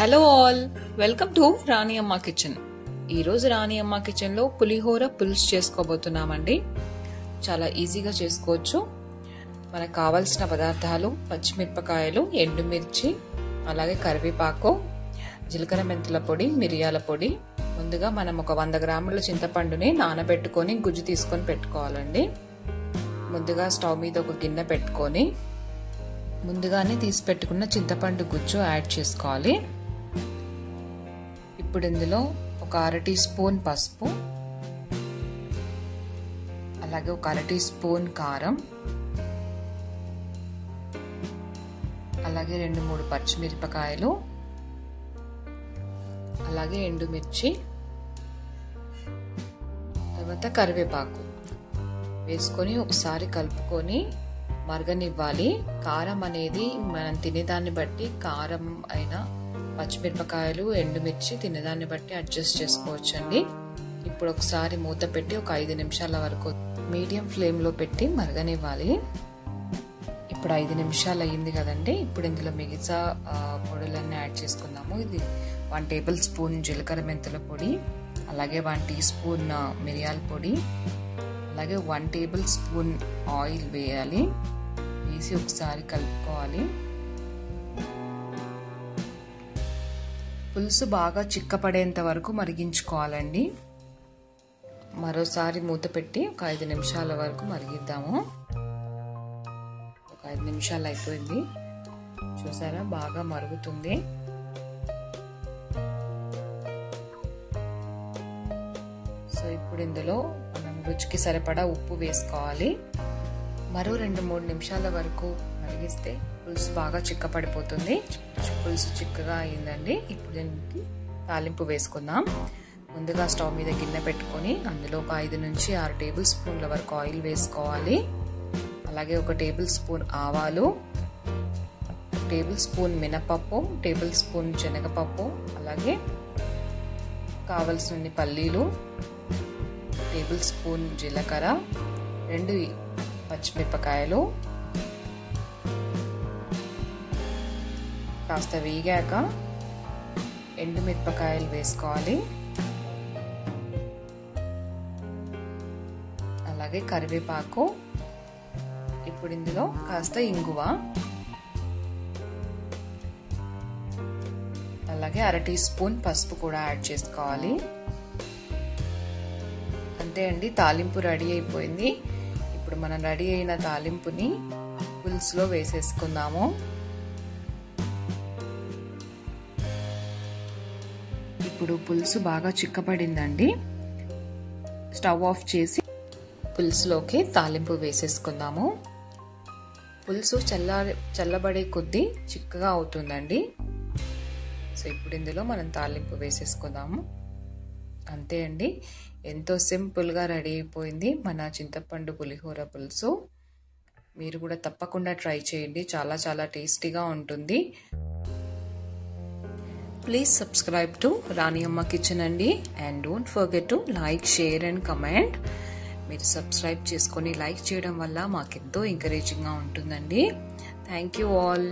Hello all, welcome to రాణి అమ్మ kitchen. ఈరోజు రాణి అమ్మ కిచెన్లో పులిహోర పులుసు చేసుకోబోతున్నామండి. చాలా ఈజీగా చేసుకోవచ్చు. మనకు కావాల్సిన పదార్థాలు పచ్చిమిరపకాయలు, ఎండుమిర్చి, అలాగే కరివేపాకు, జీలకర్ర మెంతుల పొడి, మిరియాల పొడి. ముందుగా మనం ఒక 100 గ్రాముల చింతపండుని నానబెట్టుకొని గుజ్జు తీసుకొని పెట్టుకోవాలండి. ముందుగా స్టవ్ మీద ఒక గిన్నె పెట్టుకొని ముందుగానే తీసి పెట్టుకున్న చింతపండు గుజ్జు యాడ్ చేసుకోవాలి. ఇప్పుడు ఇందులో ఒక 1/2 టీ స్పూన్ పసుపు, అలాగే ఒక 1/2 టీ స్పూన్ కారం, అలాగే 2-3 పచ్చిమిరపకాయలు, అలాగే ఎండుమిర్చి, తర్వాత కరివేపాకు వేసుకొని ఒకసారి కలుపుకొని మరగనివ్వాలి. కారం అనేది మనం తినేదాన్ని బట్టి, కారం అయినా పచ్చిమిరపకాయలు, ఎండుమిర్చి తినేదాన్ని బట్టి అడ్జస్ట్ చేసుకోవచ్చండి. ఇప్పుడు ఒకసారి మూత పెట్టి ఒక 5 నిమిషాల వరకు మీడియం ఫ్లేమ్లో పెట్టి మరగనివ్వాలి. ఇప్పుడు 5 నిమిషాలు అయ్యింది కదండి. ఇప్పుడు ఇందులో మిగతా పొడులన్నీ యాడ్ చేసుకుందాము. ఇది 1 టేబుల్ స్పూన్ జీలకర్ర మెంతుల పొడి, అలాగే 1 టీ స్పూన్ మిరియాల పొడి, అలాగే 1 టేబుల్ స్పూన్ ఆయిల్ వేయాలి. వేసి ఒకసారి కలుపుకోవాలి. పులుసు బాగా చిక్కపడేంత వరకు మరిగించుకోవాలండి. మరోసారి మూత పెట్టి ఒక 5 నిమిషాల వరకు మరిగిద్దాము. ఒక 5 నిమిషాలు అయిపోయింది. చూసారా, బాగా మరుగుతుంది. సో ఇప్పుడు ఇందులో మనం రుచికి సరిపడా ఉప్పు వేసుకోవాలి. మరో 2-3 నిమిషాల వరకు మరిగిస్తే పులుసు బాగా చిక్కపడిపోతుంది. పులుసు చిక్కగా అయిందండి. ఇప్పుడు దీనికి తాలింపు వేసుకుందాం. ముందుగా స్టవ్ మీద గిన్నె పెట్టుకొని అందులో ఒక 5 నుంచి 6 టేబుల్ స్పూన్ల వరకు ఆయిల్ వేసుకోవాలి. అలాగే 1 టేబుల్ స్పూన్ ఆవాలు, టేబుల్ స్పూన్ మినపప్పు, టేబుల్ స్పూన్ శనగపప్పు, అలాగే కావలసినన్ని పల్లీలు, టేబుల్ స్పూన్ జీలకర్ర, 2 పచ్చిమిరపకాయలు. కాస్త వేగాక ఎండుమిరపకాయలు వేసుకోవాలి. అలాగే కరివేపాకు. ఇప్పుడు ఇందులో కాస్త ఇంగువ, అలాగే 1/2 టీ స్పూన్ పసుపు కూడా యాడ్ చేసుకోవాలి. అంతే అండి, తాలింపు రెడీ అయిపోయింది. ఇప్పుడు మనం రెడీ అయిన తాలింపుని పులుసులో వేసేసుకుందాము. ఇప్పుడు పులుసు బాగా చిక్కపడిందండి. స్టవ్ ఆఫ్ చేసి పులుసులోకి తాలింపు వేసేసుకుందాము. పులుసు చల్లబడే కొద్దీ చిక్కగా అవుతుందండి. సో ఇప్పుడు ఇందులో మనం తాలింపు వేసేసుకుందాము. అంతే అండి, ఎంతో సింపుల్గా రెడీ అయిపోయింది మన చింతపండు పులిహోర పులుసు. మీరు కూడా తప్పకుండా ట్రై చేయండి. చాలా చాలా టేస్టీగా ఉంటుంది. ప్లీజ్ సబ్స్క్రైబ్ టు రాణి అమ్మ కిచెన్ అండి. And don't forget to like, share and comment. మీరు సబ్స్క్రైబ్ చేసుకొని లైక్ చేయడం వల్ల మాకెంతో ఎంకరేజింగ్గా ఉంటుందండి. Thank you all.